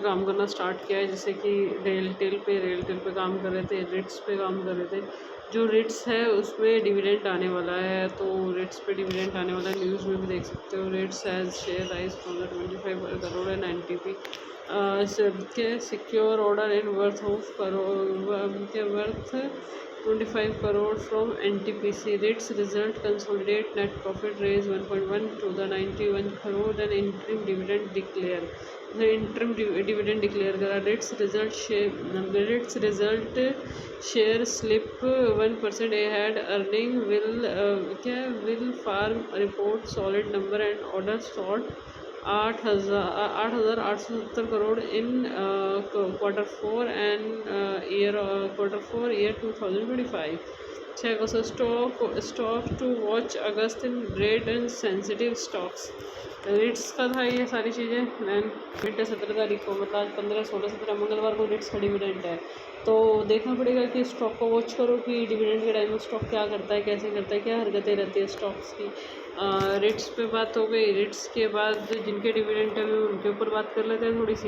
काम करना स्टार्ट किया है, जैसे कि रेलटेल पे काम कर रहे थे, रिट्स पे काम कर रहे थे। जो रिट्स है उसमें डिविडेंड आने वाला है, तो रिट्स पे डिविडेंड आने वाला है, न्यूज़ में भी देख सकते हो। RITES has share rise from the 25 crore and NTP के secure order in worth of crore के worth 25 crore from NTPC. REITs result consolidate net profit raise 1.1 to the 91 crore and interim dividend declare. The interim dividend declare करा। REITs result share slip 1% ahead. Earning will farm report solid number and order short 8,870 crore in Q4 and Q4 year 2025। check also stock to watch August in rate and sensitive stocks. REITs का था ये सारी चीज़ें। Then 17 तारीख को, मतलब आज 15, 16, 17 मंगलवार को रिट्स का डिविडेंड है, तो देखना पड़ेगा कि स्टॉक को वॉच करो कि डिविडेंड के टाइम में स्टॉक क्या करता है, कैसे करता है, क्या हरकतें रहती है स्टॉक्स की। रिट्स पे बात हो गई। रिट्स के बाद जिनके डिविडेंड है उनके ऊपर बात कर लेते हैं थोड़ी सी।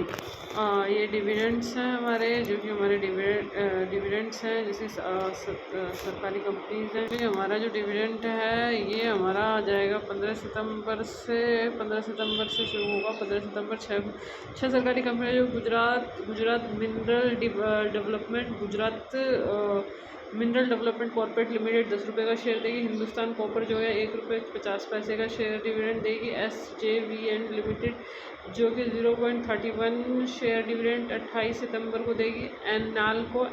ये डिविडेंड्स हैं हमारे, जो कि हमारे डिविडेंड्स हैं, जैसे सरकारी कंपनीज हैं। तो हमारा जो डिविडेंड है ये हमारा आ जाएगा 15 सितंबर से शुरू होगा। 15 सितंबर। छः सरकारी कंपनियाँ, जो Gujarat Mineral development corporate limited 10 रुपये का शेयर देगी। हिंदुस्तान कॉपर जो है 1 रुपये 50 पैसे का शेयर डिविडेंड देगी। SJVN लिमिटेड जो कि 0.31 शेयर डिविडेंड 28 सितंबर को देगी। नाल्को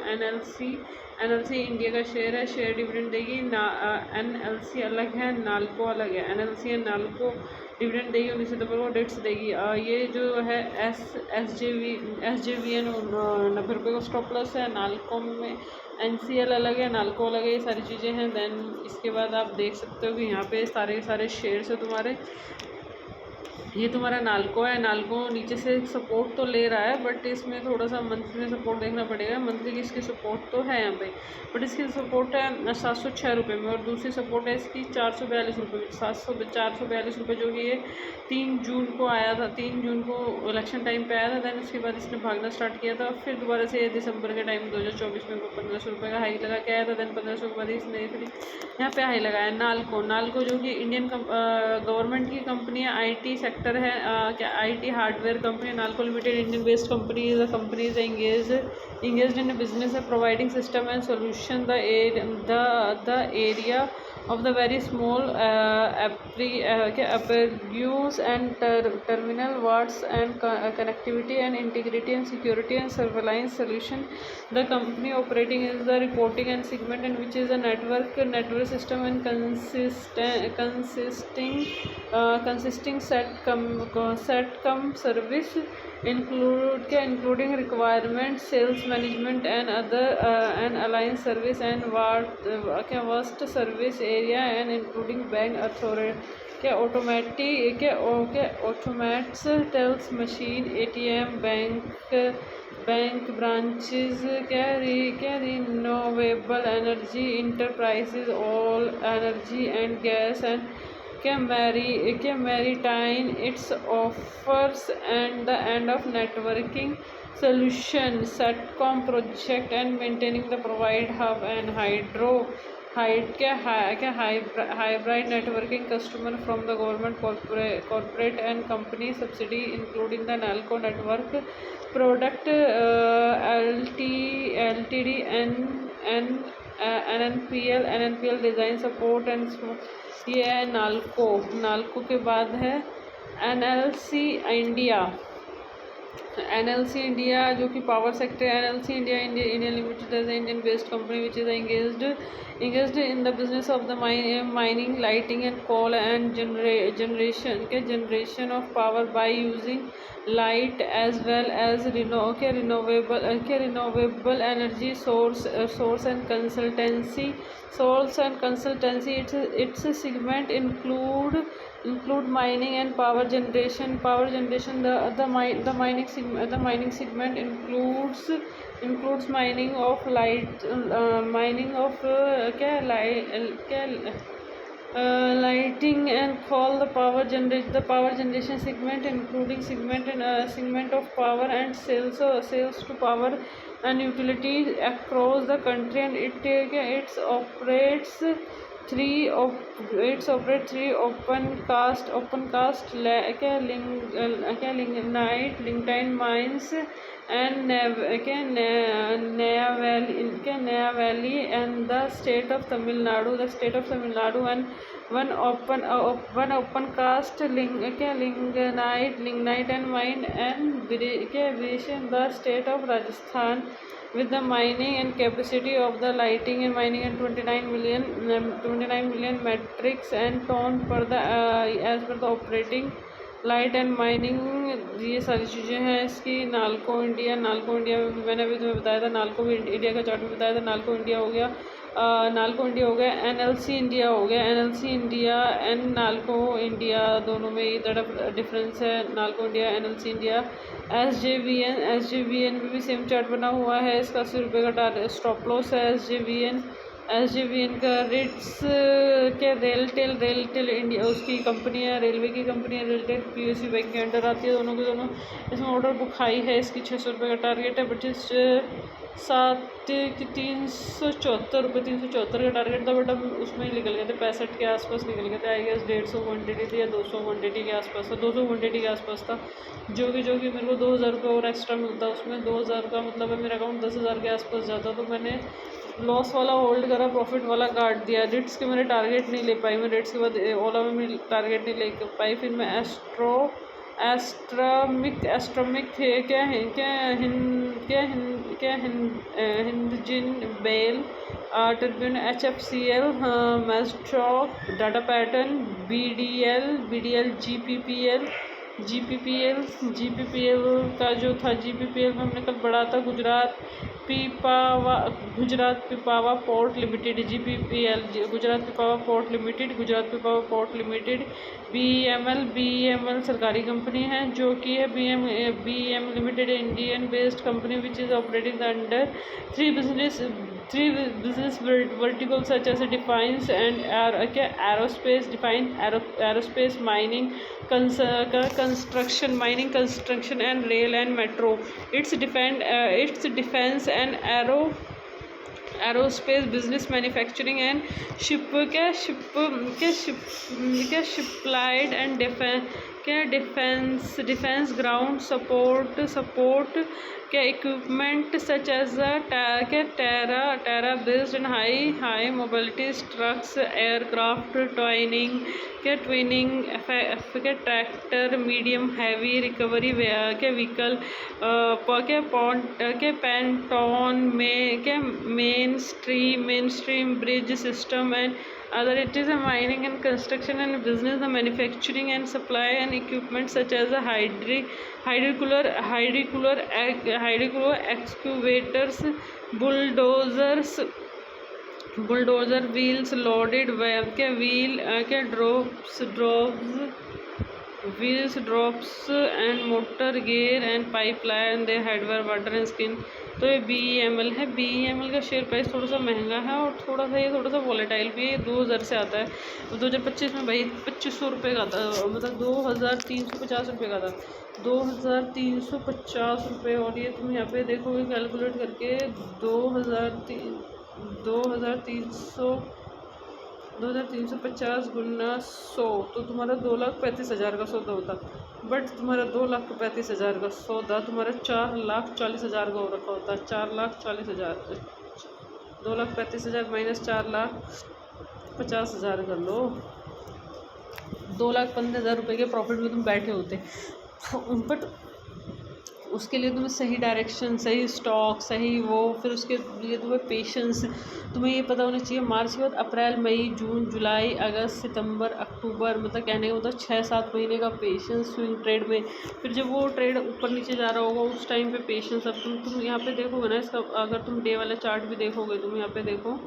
NLC इंडिया का शेयर है, शेयर डिविडेंड देगी। NLC अलग है, नाल्को अलग है। NLC एंड नाल्को डिविडेंड देगी 19 सितंबर को, डेट्स देगी। ये जो है SJVN 90 रुपये का स्टॉप प्लस है। नाल्को में NCL अलग है, नाल्को अलग है, ये सारी चीज़ें हैं। दैन इसके बाद आप देख सकते हो कि यहाँ पे सारे शेयर्स है तुम्हारे। ये तुम्हारा नाल्को है। नाल्को नीचे से सपोर्ट तो ले रहा है, बट इसमें थोड़ा सा मंथली में सपोर्ट देखना पड़ेगा। मंथली की इसकी सपोर्ट तो है यहाँ पे, बट इसकी सपोर्ट है 706 रुपये में, और दूसरी सपोर्ट है इसकी 442 रुपये में। 442 रुपये जो कि ये 3 जून को आया था, 3 जून को इलेक्शन टाइम पे आया था। दैन उसके बाद इसने भागना स्टार्ट किया था, फिर दोबारा से दिसंबर के टाइम 2024 में 1500 रुपये का हाइक लगा के आया था। दैन 1500 के बाद इसने फिर यहाँ पे हाई लगाया। नाल्को जो कि इंडियन गवर्नमेंट की कंपनी है, IT सेक्टर है, क्या IT hardware company. NALCO limited Indian based company is engaged in a business of providing system and solution the area of the very small apparatus and terminal wards and connectivity and integrity and security and surveillance solution. The company operating is the reporting and segment, and which is a network system and consisting SATCOM service including requirement, sales management and other and alliance service and vast service area and including bank authority automats tells machine ATM bank branches renewable energy enterprises all energy and gas and maritime its offers and the end of networking solution SATCOM project and maintaining the provide hub and hybrid networking customer from the government corporate and company subsidy including the NALCO network product LTD and NNPL design support and ये है नाल्को के बाद है NLC India जो कि power sector है। NLC India Limited as Indian based company which is engaged in the business of the mining, lighting and coal and generation of power by using light as well as renewable energy source and consultancy. Its segment include mining and power generation. The mining segment includes mining of lighting and call the power generation segment, including segment of power and sales to power and utilities across the country, and it operates three open cast lignite mines and Naya Valley and the state of Tamil Nadu, and one open cast lignite and mine and Vision, the state of Rajasthan, with the mining and capacity of the lighting and mining and 29 million metric and ton per the as per the operating light and mining. ये सारी चीज़ें हैं इसकी। NALCO India में मैंने अभी तुम्हें बताया था, नालको भी इंडिया का चार्ट में बताया था। नालको इंडिया हो गया, एनएलसी इंडिया हो गया, NLC India and NALCO India, दोनों में ये तरफ डिफरेंस है, NALCO India NLC India. SJVN में भी सेम चार्ट बना हुआ है, इसका 80 रुपये का स्टॉप लॉस है। एसजेवीएन का रिट्स क्या रेलटेल इंडिया उसकी कंपनी है, रेलवे की कंपनी है रेलटेल, पीएसयू बैंक के अंडर आती है। दोनों इसमें ऑर्डर बुक हाई है, इसकी 600 रुपये का टारगेट है, 374 का टारगेट था, बट अब उसमें ही निकल गए थे, 65 के आसपास निकल गए थे। आई गेस 150 क्वान्टिटी थी या 200 क्वान्टिटी के आसपास था, 200 क्वान्टिटी के आसपास था। जो कि मेरे को 2000 रुपये और एक्स्ट्रा मिलता, उसमें 2000 का मतलब है मेरा अकाउंट 10,000 के आसपास जाता, तो मैंने लॉस वाला होल्ड करा, प्रॉफिट वाला काट दिया। रिट्स के मैंने टारगेट नहीं ले पाई, मैं रिट्स के बाद ओला में भी टारगेट नहीं ले पाई। फिर मैं एस्ट्रोमिक थे हिंदजिन बेल ट्रिब्यून HFCL मैस्ट्रॉक डाटा पैटर्न BDL GPPL का जो था, GPPL में हमने कल बढ़ा था Gujarat Pipavav port limited, GPPL Gujarat Pipavav port limited. BEML सरकारी कंपनी है, जो कि है BEM limited, Indian based company which is operating under three business verticals such as defense and aerospace, mining, construction and rail and metro. Its defense and aerospace business, manufacturing and shipyard and defense ground support equipment such as Terra based in high mobility trucks, aircraft, twinning tractor, medium heavy recovery vehicle, ponton mainstream bridge system and other. It is a mining and construction and business, the manufacturing and supply and equipment such as a hydrocular excavators, bulldozer wheels loaded drops and motor gear and pipeline, they hardware water and skin। तो ये BEML है। BEML का share price थोड़ा सा महंगा है और थोड़ा सा वॉलेटाइल भी है। 2000 से आता है, 2025 में भाई 2500 रुपये का था, मतलब 2350 रुपये का था, 2350 रुपये। और ये तुम यहाँ पे देखोगे कैलकुलेट करके 2350 गुना 100, तो तुम्हारा 2,35,000 का सौदा होता। बट तुम्हारा 2,35,000 का सौदा तुम्हारा 4,40,000 का हो रखा होता है। 4,40,000, 2,35,000 माइनस 4,50,000 कर लो, 2,15,000 रुपये के प्रॉफिट में तुम बैठे होते। बट उसके लिए तुम्हें सही डायरेक्शन, सही स्टॉक, सही वो, फिर उसके लिए तुम्हें पेशेंस, तुम्हें ये पता होना चाहिए मार्च के बाद अप्रैल, मई, जून, जुलाई, अगस्त, सितंबर, अक्टूबर, मतलब कहने का मतलब 6-7 महीने का पेशेंस स्विंग ट्रेड में। फिर जब वो ट्रेड ऊपर नीचे जा रहा होगा उस टाइम पे पेशेंस। अब तुम यहाँ पे देखोगे ना इसका, अगर तुम डे वाला चार्ट भी देखोगे, तुम यहाँ पे देखो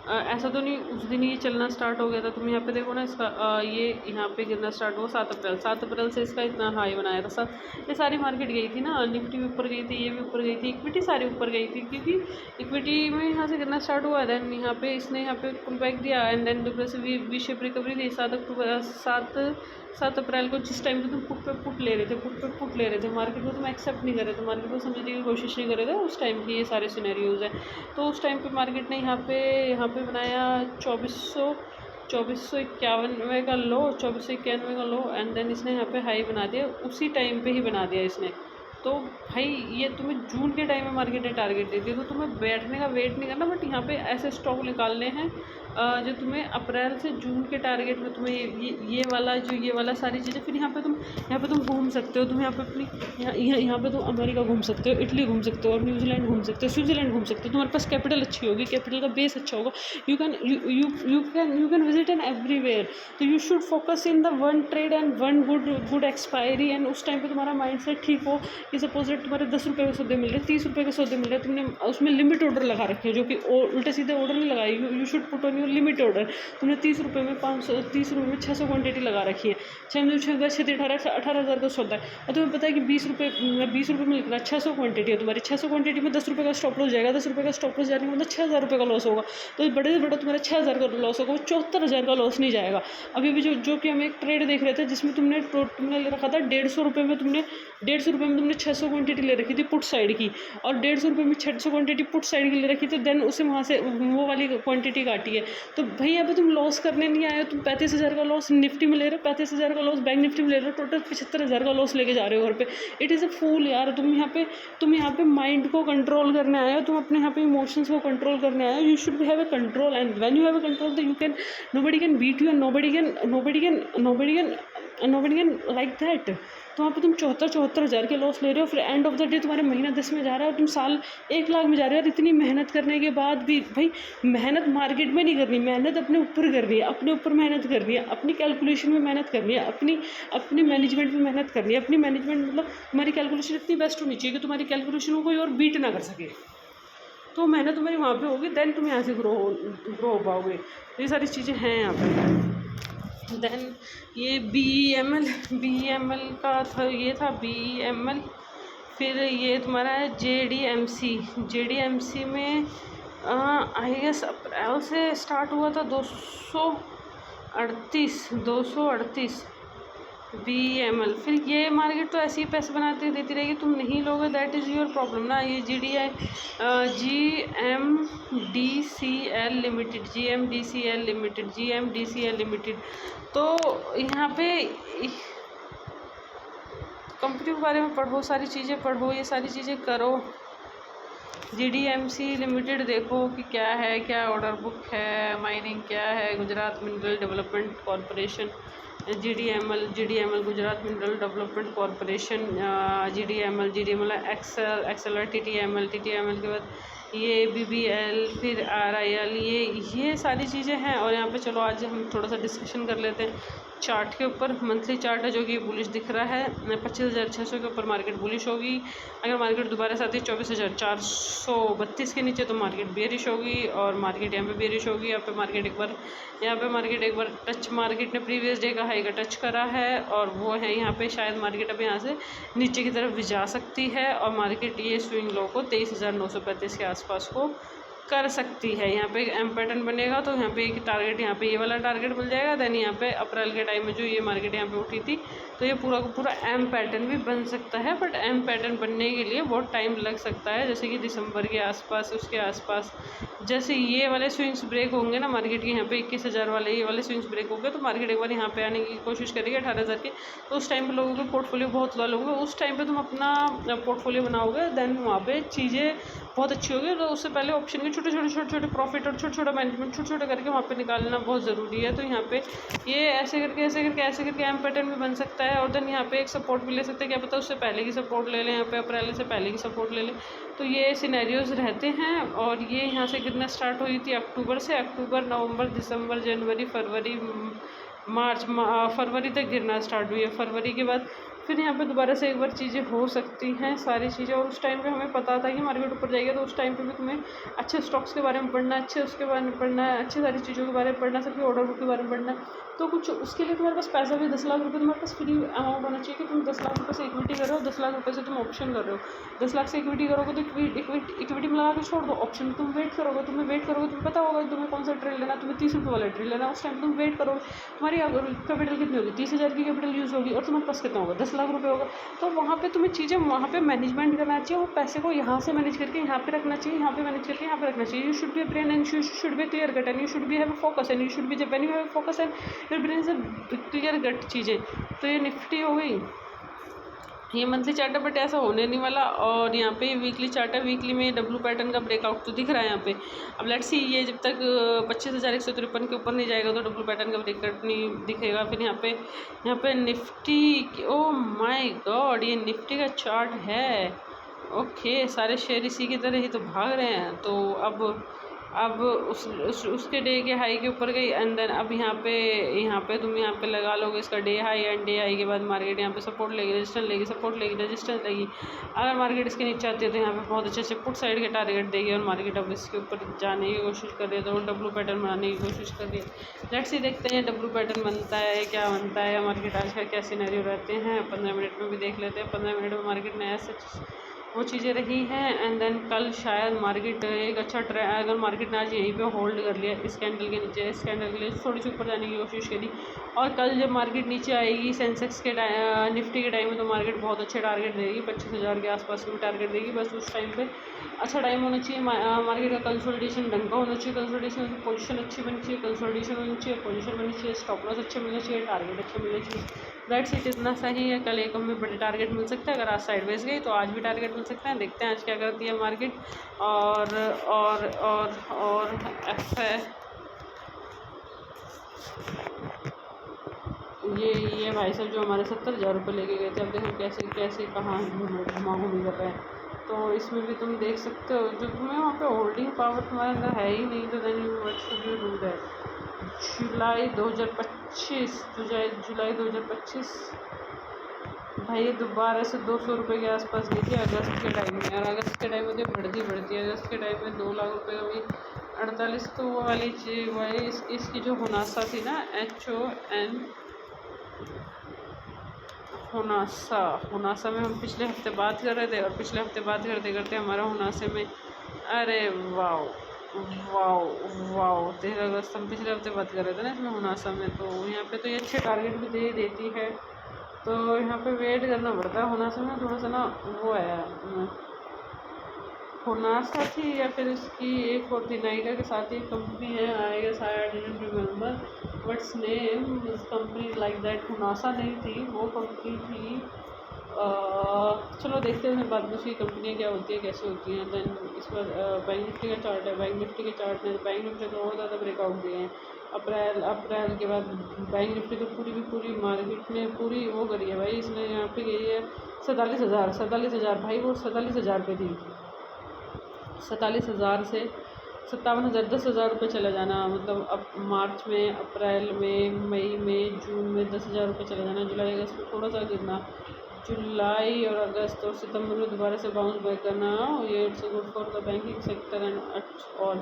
ऐसा तो नहीं उस दिन ये चलना स्टार्ट हो गया था। तुम यहाँ पे देखो ना, इसका ये यहाँ पे गिरना स्टार्ट हुआ 7 अप्रैल। 7 अप्रैल से इसका इतना हाई बनाया था। सब ये सारी मार्केट गई थी ना, निफ्टी भी ऊपर गई थी, ये भी ऊपर गई थी, इक्विटी सारी ऊपर गई थी, क्योंकि इक्विटी में यहाँ से गिरना स्टार्ट हुआ। दैन यहाँ पे इसने यहाँ पे पुल बैक दिया एंड देन दोबारा से वी शेप रिकवरी दी। 7 अप्रैल को जिस टाइम पे तुम पुट पे पुट ले रहे थे, पुट पे पुट ले रहे थे, मार्केट को तुम एक्सेप्ट नहीं कर रहे थे, मार्केट को समझने की कोशिश नहीं कर रहे थे, उस टाइम की ये सारे सिनेरियोज हैं। तो उस टाइम पे मार्केट ने यहाँ पे बनाया 2491 का लो, 2491 का लो एंड देन इसने यहाँ पे हाई बना दिया, उसी टाइम पे ही बना दिया इसने। तो भाई ये तुम्हें जून के टाइम में मार्केट ने टारगेट दे दिया, तो तुम्हें बैठने का वेट नहीं करना, बट यहाँ पे ऐसे स्टॉक निकालने हैं जो तुम्हें अप्रैल से जून के टारगेट में तुम्हें ये वाला सारी चीज़ें, फिर यहाँ पे तुम घूम सकते हो। तुम यहाँ पे अपनी यहाँ पे तुम अमेरिका घूम सकते हो, इटली घूम सकते हो, और न्यूजीलैंड घूम सकते हो, स्विट्जरलैंड घूम सकते हो। तुम्हारे पास कैपिटल अच्छी होगी, कैपिटल का बेस अच्छा होगा, you can visit an everywhere. तो you should focus in the one trade and one good expiry. And उस टाइम पे तुम्हारा माइंड सेट ठीक हो कि सपोज तुम्हारे 10 रुपये के सौदे मिल रहे, 30 रुपये के सौदे मिल रहे, तुमने उसमें लिमिट ऑर्डर लगा रखे हैं, जो कि उल्टे सीधे ऑर्डर नहीं लगाए। You should put on your limit order. तुमने 30 रुपये में 30 रुपये में 600 क्वांटिटी लगा रखी है, 18,000 का सौदा है, और तुम्हें पता है कि 20 रुपये में लिख रहा है 600 क्वांटिटी है तुम्हारी। 600 क्वांटिटी में 10 रुपये का स्टॉप लॉस जाएगा, 10 रुपये का स्टॉप लॉस जाने का मतलब 6,000 रुपये का लॉस होगा। तो बड़े से बड़ा तुम्हारा 6,000 का लॉस होगा, वो 74,000 का लॉस नहीं जाएगा। अभी भी जो कि हम एक ट्रेड देख रहे थे जिसमें तुमने ले रखा था 150 रुपये में, तुमने 600 क्वांटिटी ले रखी थी पुट साइड की, और 150 रुपये में 600 क्वांटिटी पुट साइड की ले रखी थी, देन उसे वहाँ से वो वाली क्वांटिटी काटी है। तो भाई यहाँ पे तुम लॉस करने नहीं आए हो, तुम 35,000 का लॉस निफ्टी में ले रहे हो, 35,000 का लॉस बैंक निफ्टी में ले रहे हो, टोटल 75,000 का लॉस लेके जा रहे हो घर पे। इट इज़ अ फूल यार। तुम यहाँ पे माइंड को कंट्रोल करने आए हो, तुम अपने यहाँ पे इमोशंस को कंट्रोल करने आए हो। You should have a control, and when you have a control you can nobody can beat you, and nobody can like that. तो वहाँ पे तुम 74,000 के लॉस ले रहे हो, फिर एंड ऑफ द डे तुम्हारे महीना 10 में जा रहा है और तुम साल 1 लाख में जा रहे हो। और इतनी मेहनत करने के बाद भी भाई, मेहनत मार्केट में नहीं करनी, मेहनत अपने ऊपर करनी है, अपने ऊपर मेहनत करनी है, अपनी कैलकुलेशन में मेहनत करनी है, अपनी मैनेजमेंट में मेहनत करनी है। अपनी मैनेजमेंट मतलब तुम्हारी कैलकुलेशन इतनी बेस्ट होनी चाहिए कि तुम्हारी कैलकुलेशन को कोई और बीट ना कर सके। तो मेहनत तुम्हारी वहाँ पे होगी, देन तुम यहाँ से ग्रो हो पाओगे। ये सारी चीज़ें हैं यहाँ पे। देन ये BEML का था, ये था BEML। फिर ये तुम्हारा है JDMC में आई गेस अप्रैल से स्टार्ट हुआ था 238 BEML। फिर ये मार्केट तो ऐसे ही पैसे बनाती देती रहेगी, तुम नहीं लोगे, दैट इज़ योर प्रॉब्लम ना। ये GMDCL लिमिटेड। तो यहाँ पे कंपनी के बारे में पढ़ो, सारी चीज़ें पढ़ो, ये सारी चीज़ें करो। GDMC लिमिटेड देखो कि क्या है, क्या ऑर्डर बुक है, माइनिंग क्या है, Gujarat Mineral Development Corporation, GDML Gujarat Mineral Development Corporation, GDML excel TTML के बाद ये BBL, फिर RIL, ये सारी चीज़ें हैं। और यहाँ पे चलो आज हम थोड़ा सा डिस्कशन कर लेते हैं चार्ट के ऊपर। मंथली चार्ट है जो कि बुलिश दिख रहा है, 25,600 के ऊपर मार्केट बुलिश होगी। अगर मार्केट दोबारा से आती है 24,432 के नीचे तो मार्केट बेरिश होगी, और मार्केट यहाँ पे बेरिश होगी। यहाँ पे मार्केट एक बार टच, मार्केट ने प्रीवियस डे का हाई का टच करा है, और वो है यहाँ पे शायद मार्केट अब यहाँ से नीचे की तरफ भी जा सकती है, और मार्केट ये स्विंग लो को 23,935 के आसपास को कर सकती है। यहाँ पे एम पैटर्न बनेगा, तो यहाँ पे एक टारगेट, यहाँ पे ये वाला टारगेट मिल जाएगा। देन यहाँ पे अप्रैल के टाइम में जो ये मार्केट यहाँ पे उठी थी, तो ये पूरा का पूरा एम पैटर्न भी बन सकता है, बट एम पैटर्न बनने के लिए बहुत टाइम लग सकता है, जैसे कि दिसंबर के आसपास, उसके आसपास। जैसे ये वाले स्विंग्स ब्रेक होंगे ना मार्केट के, यहाँ पे 21,000 वाले ये वाले स्विंग्स ब्रेक होंगे, तो मार्केट एक बार यहाँ पे आने की कोशिश करेगी 18,000 के। तो उस टाइम पे लोगों के पोर्टफोलियो बहुत ज़्यादा होंगे, उस टाइम पे तुम अपना पोर्टफोलियो बनाओगे, देन वहाँ पे चीज़ें बहुत अच्छी होगी। तो उससे पहले ऑप्शन के छोटे प्रॉफिट और छोटा मैनेजमेंट छोटे करके वहाँ पे निकालना बहुत ज़रूरी है। तो यहाँ पे ये ऐसे करके एम पैटर्न भी बन सकता है, और देन यहाँ पे एक सपोर्ट भी ले सकते हैं, क्या पता उससे पहले की सपोर्ट ले लें, यहाँ पे अप्रैल से पहले की सपोर्ट ले लें। तो ये सिनेरियोज रहते हैं, और ये यहाँ से गिरना स्टार्ट हुई थी अक्टूबर से। अक्टूबर, नवंबर, दिसंबर, जनवरी, फरवरी, मार्च, फरवरी तक गिरना स्टार्ट हुई है। फरवरी के बाद फिर यहाँ पे दोबारा से एक बार चीज़ें हो सकती हैं, सारी चीज़ें। और उस टाइम पे हमें पता था कि मार्केट ऊपर जाएगा, तो उस टाइम पे भी तुम्हें अच्छे स्टॉक्स के बारे में पढ़ना है, अच्छे उसके बारे में पढ़ना है, अच्छी सारी चीज़ों के बारे में पढ़ना है, सबके ऑर्डर बुक के बारे में पढ़ना है। तो कुछ उसके लिए तुम्हारे पास पैसा भी 10 लाख रुपये तुम्हारे पास फ्री अमाउंट होना चाहिए कि तुम 10 लाख रुपये से इक्विटी कर रहे हो, 10 लाख रुपये से तुम ऑप्शन कर रहे हो। 10 लाख से इक्विटी करोगे तो इक्विटी में लगा के छोड़ दो, ऑप्शन में तुम वेट करोगे, तुम्हें पता होगा तुम्हें कौन सा ट्रेड लेना, तुम्हें 30 रुपये वाला ट्रेड लेना, उस टाइम तुम वेट करोगे। तुम्हारी कैपिटल कितनी होगी, 30,000 की कैपिटल यूज़ होगी और तुम्हारे पास कितना होगा, 10 लाख रुपये होगा। तो वहाँ पे तुम्हें चीज़ें वहाँ पे मैनेजमेंट करना चाहिए, वो पैसे को यहाँ से मैनेज करके यहाँ पे रखना चाहिए, यहाँ पे मैनेज करके यहाँ पे रखना चाहिए। You should be brain and you should be clear cut and you should be have focus and you should be when you have focus and your brain से क्लियर कट चीज़ें। तो ये निफ्टी हो गई, ये मंथली चार्ट है but ऐसा होने नहीं वाला। और यहाँ पे वीकली चार्ट है, वीकली में डब्लू पैटर्न का ब्रेकआउट तो दिख रहा है यहाँ पे। अब लेट्स सी ये जब तक 25,153 के ऊपर नहीं जाएगा तो डब्लू पैटर्न का ब्रेकआउट नहीं दिखेगा। फिर यहाँ पे निफ्टी, ओ माय गॉड, ये निफ्टी का चार्ट है। ओके, सारे शेयर इसी की तरह ही तो भाग रहे हैं। तो अब उसके डे के हाई के ऊपर गई एंड देन अब यहाँ पे तुम यहाँ पे लगा लोगे इसका day high, and day high के बाद मार्केट यहाँ पे सपोर्ट लेगी, रेजिस्टेंस लेगी, सपोर्ट लेगी, रेजिस्टेंस लेगी। अगर मार्केट इसके नीचे आती है तो यहाँ पे बहुत अच्छे से पुट साइड के टारगेट देगी और मार्केट अब इसके ऊपर जाने की कोशिश कर रही है, तो डब्लू पैटर्न बनाने की कोशिश कर रही है। लेट्स सी देखते हैं डब्लू पैटर्न बनता है क्या बनता है, मार्केट आज का क्या सिनेरियो रहते हैं 15 मिनट में भी देख लेते हैं। 15 मिनट में मार्केट ने ऐसे वो चीज़ें रही हैं एंड देन कल शायद मार्केट एक अच्छा अगर मार्केट ने आज यहीं पे होल्ड कर लिया इस कैंडल के नीचे, इस कैंडल के लिए थोड़ी सी ऊपर जाने की कोशिश करी, और कल जब मार्केट नीचे आएगी सेंसेक्स के निफ्टी के टाइम में तो मार्केट बहुत अच्छे टारगेट देगी, 25,000 के आसपास भी टारगेट देगी। बस उस टाइम पे अच्छा टाइम होना चाहिए, मार्केट का कंसोलिडेशन ढंग का होना चाहिए, कंसोलिडेशन की पोजीशन अच्छी बननी चाहिए, कंसोलिडेशन होनी चाहिए, पोजीशन बननी चाहिए, स्टॉप लॉस अच्छे मिलने चाहिए, टारगेट अच्छे मिलने चाहिए। दैट्स इट, इतना सही है। कल एक हमें बड़े टारगेट मिल सकता है, अगर आज साइडवेज गई तो आज भी टारगेट मिल सकता है। देखते हैं आज क्या करती है मार्केट। और ये भाई साहब जो हमारे 70,000 रुपये लेके गए थे, अब देखो कैसे कैसे कहाँ घुमा घूमी कर रहे हैं। तो इसमें भी तुम देख सकते हो, जो तुम्हें वहाँ पे होल्डिंग पावर तुम्हारे अंदर है ही नहीं, तो then what should you do that. जुलाई 2025 भाई ये दोबारा से 200 रुपये के आसपास गई थी अगस्त के टाइम में, और अगस्त के टाइम में तो बढ़ती है। अगस्त के टाइम में 2 लाख रुपये का भी 48, तो वो वाली चीज़ वही इसकी जो हुनासा थी ना, HON हुनासा में हम पिछले हफ्ते बात कर रहे थे, और पिछले हफ्ते बात करते हमारा हुनासे में, अरे वाओ 13 अगस्त हम पिछले हफ्ते बात कर रहे थे ना इसमें हुनासा में। तो यहाँ पे तो ये अच्छे टारगेट भी दे देती है, तो यहाँ पे वेट करना पड़ता है। हुनासा में थोड़ा सा ना वो है, हुनासा थी या फिर इसकी एक और थी, नाइका के साथ ही कंपनी है, आएगा शायद, I didn't remember what's name इस कंपनी लाइक दैट। हुनासा नहीं थी, वो कंपनी थी, चलो देखते हैं बाद में उसकी कंपनियाँ क्या होती है, कैसे होती हैं। दैन इस पर बैंक निफ्टी का चार्ट है, बैंक निफ्टी के चार्ट में बैंक निफ्टी को बहुत ज़्यादा ब्रेकआउट दिए हैं। अप्रैल के बाद बैंक निफ्टी तो पूरी मार्केट ने पूरी वो करी है भाई, इसने यहाँ पे गई है 47,000 भाई, वो 47,000 पे थी। 47,000 से 57,000, 10,000 रुपये चला जाना, मतलब अब मार्च में, अप्रैल में, मई में, जून में 10,000 रुपये चला जाना, जुलाई अगस्त में थोड़ा सा गिरना, जुलाई और अगस्त और सितंबर में दोबारा से बाउंस बैक करना। ये it's good for the banking sector and और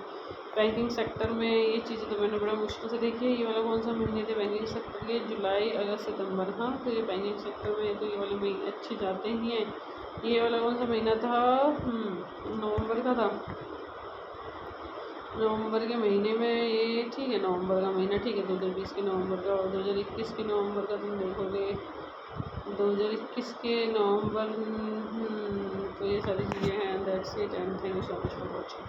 बैंकिंग सेक्टर में ये चीज़ें तो मैंने बड़ा मुश्किल से देखी है। ये वाला कौन सा महीने थे बैंकिंग सेक्टर के, जुलाई अगस्त सितंबर, हाँ, तो ये बैंकिंग सेक्टर में तो ये वाले महीने अच्छे जाते ही हैं। ये वाला कौन सा महीना था, नवंबर का था, नवंबर के महीने में ये ठीक है, नवंबर का महीना ठीक है, 2020 के नवंबर का, और 2021 के नवंबर का तुम देखोगे 2021 के नवंबर, तो ये सारी चीज़ें हैं। That's it and thank you so much for watching.